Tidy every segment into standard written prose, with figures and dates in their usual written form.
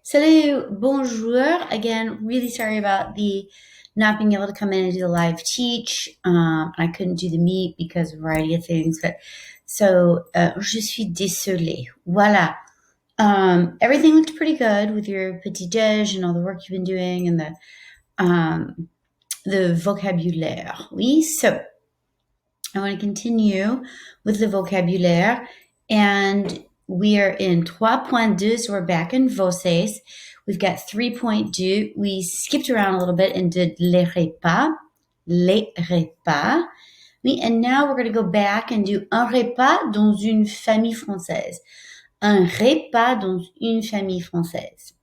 Salut, bonjour. Again, really sorry about the not being able to come in and do the live teach. I couldn't do the meet because of a variety of things. Je suis désolée. Voilà. Everything looked pretty good with your petit déj and all the work you've been doing and the vocabulaire. Oui, so I want to continue with the vocabulaire, and we are in 3.2, so we're back in vocês. We've got 3.2. We skipped around a little bit and did les repas. Les repas. Oui, and now we're going to go back and do un repas dans une famille française. Un repas dans une famille française.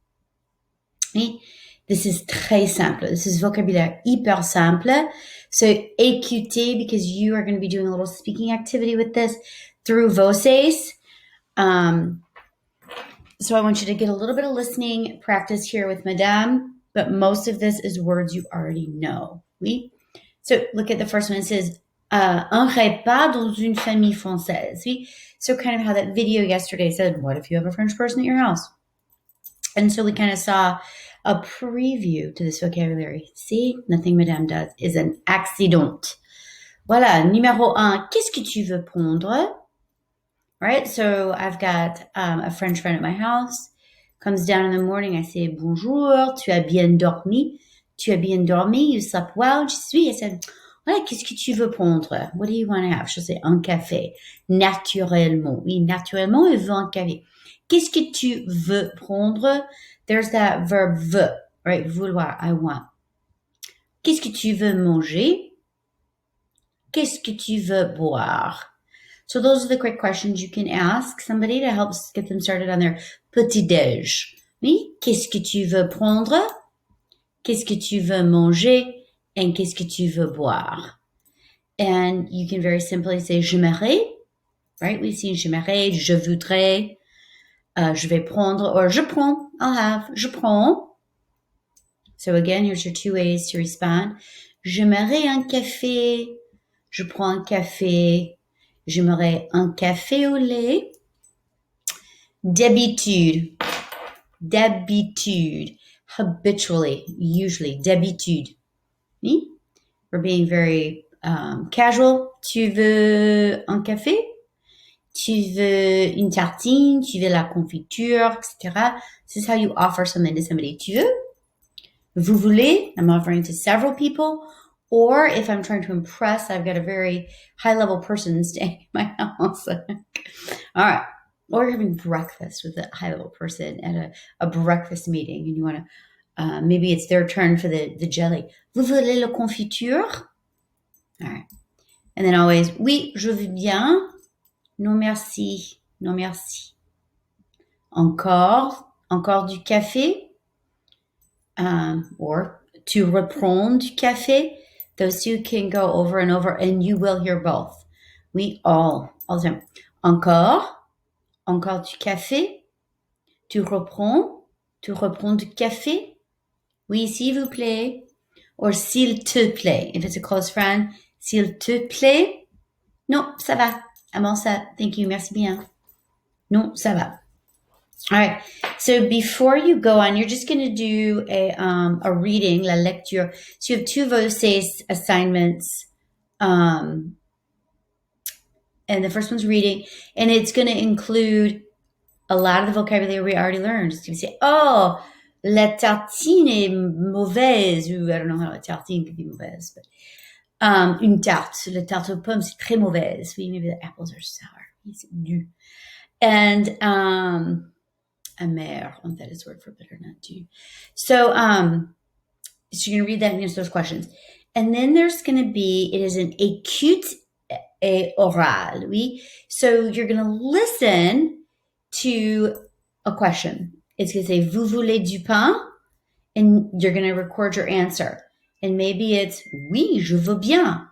Oui, this is très simple. This is vocabulaire hyper simple. So écoutez, because you are going to be doing a little speaking activity with this through vocês. So I want you to get a little bit of listening practice here with Madame, but most of this is words you already know. Oui? So look at the first one. It says, un repas dans une famille française. Oui? So kind of how that video yesterday said, what if you have a French person at your house? And so we kind of saw a preview to this vocabulary. See, nothing Madame does is an accident. Voilà, numéro un, qu'est-ce que tu veux prendre? Right, so I've got a French friend at my house. Comes down in the morning, I say, bonjour, tu as bien dormi? Tu as bien dormi? You slept well? She says, oui. I said, voilà, qu'est-ce que tu veux prendre? What do you want to have? She'll say, un café. Naturellement. Oui, naturellement, elle veut un café. Qu'est-ce que tu veux prendre? There's that verb veut, right? Vouloir, I want. Qu'est-ce que tu veux manger? Qu'est-ce que tu veux boire? So those are the quick questions you can ask somebody to help get them started on their petit déj. Oui? Qu'est-ce que tu veux prendre? Qu'est-ce que tu veux manger? And qu'est-ce que tu veux boire? And you can very simply say j'aimerais, right? We've seen j'aimerais, je voudrais, je vais prendre, or je prends, I'll have, je prends. So again, here's your two ways to respond. J'aimerais un café, je prends un café, j'aimerais un café au lait. D'habitude, d'habitude, habitually, usually, d'habitude. Oui? We're being very casual. Tu veux un café? Tu veux une tartine? Tu veux la confiture, etc. This is how you offer something to somebody. Tu veux? Vous voulez? I'm offering to several people. Or if I'm trying to impress, I've got a very high-level person staying in my house. All right. Or you're having breakfast with a high-level person at a breakfast meeting, and you want to, maybe it's their turn for the jelly. Vous voulez la confiture? All right. And then always, oui, je veux bien. Non, merci. Non, merci. Encore du café. Or tu reprends du café. Those two can go over and over, and you will hear both. We all the time. Encore du café. Tu reprends du café. Oui, s'il vous plaît. Or s'il te plaît. If it's a close friend, s'il te plaît. Non, ça va. I'm all set. Thank you. Merci bien. Non, ça va. All right. So before you go on, you're just going to do a reading, la lecture. So you have two vocês assignments. And the first one's reading. And it's going to include a lot of the vocabulary we already learned. So you say, oh, la tartine est mauvaise. Ou I don't know how la tartine could be mauvaise. But une tarte. La tarte aux pommes, c'est très mauvaise. Oui, maybe the apples are sour. C'est du. And amer, that is word for bitter, not du. So you're going to read that and answer those questions. And then there's going to be, it is an écoute et oral, oui? So you're going to listen to a question. It's going to say, vous voulez du pain? And you're going to record your answer. And maybe it's, oui, je veux bien.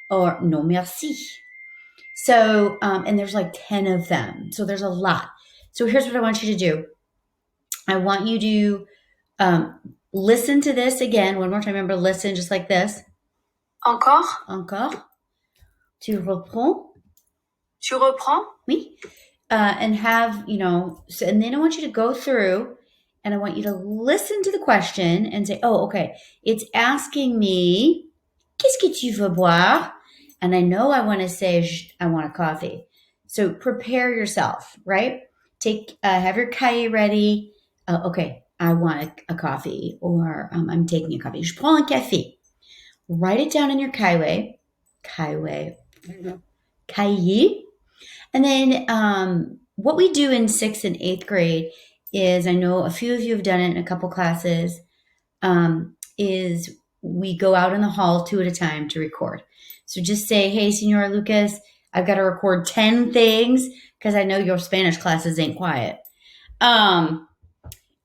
Or, non, merci. So, and there's like 10 of them. So there's a lot. So here's what I want you to do. I want you to listen to this again. One more time. Remember, listen just like this. Encore. Tu reprends. Tu reprends? Oui. And have, so, and then I want you to go through And I want you to listen to the question and say, oh, okay, it's asking me, qu'est-ce que tu veux boire? And I know I want to say, I want a coffee. So prepare yourself, right? Have your cahier ready. Okay, I want a coffee, or I'm taking a coffee. Je prends un café. Write it down in your cahier. And then what we do in 6th and 8th grade is, I know a few of you have done it in a couple classes, is we go out in the hall 2 at a time to record. So just say, hey, Senor Lucas, I've got to record 10 things because I know your Spanish classes ain't quiet. And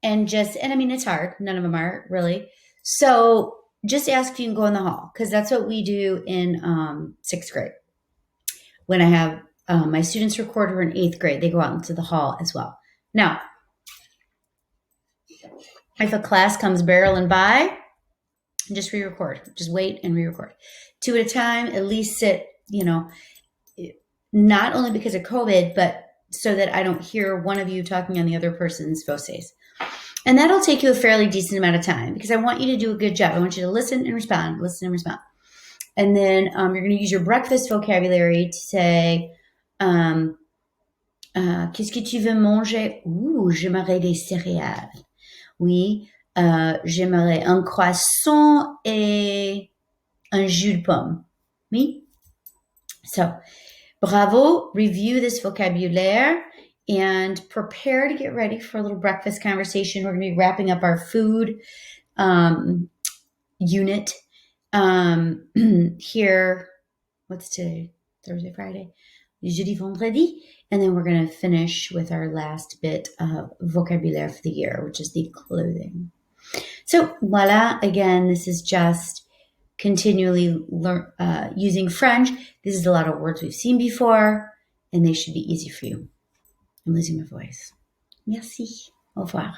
I mean, it's hard. None of them are really. So just ask if you can go in the hall, because that's what we do in 6th grade. When I have my students record, or in 8th grade, they go out into the hall as well. Now, if a class comes barreling by, just re-record. Just wait and re-record. 2 at a time, at least sit, not only because of COVID, but so that I don't hear one of you talking on the other person's voces. And that'll take you a fairly decent amount of time, because I want you to do a good job. I want you to listen and respond, listen and respond. And then you're going to use your breakfast vocabulary to say, qu'est-ce que tu veux manger? Ooh, j'aimerais des céréales. Oui, j'aimerais un croissant et un jus de pomme. Oui? So, bravo, review this vocabulaire and prepare to get ready for a little breakfast conversation. We're going to be wrapping up our food unit here. What's today? Thursday, Friday? Jeudi, vendredi. And then we're going to finish with our last bit of vocabulaire for the year, which is the clothing. So voila, again, this is just continually using French. This is a lot of words we've seen before, and they should be easy for you. I'm losing my voice. Merci. Au revoir.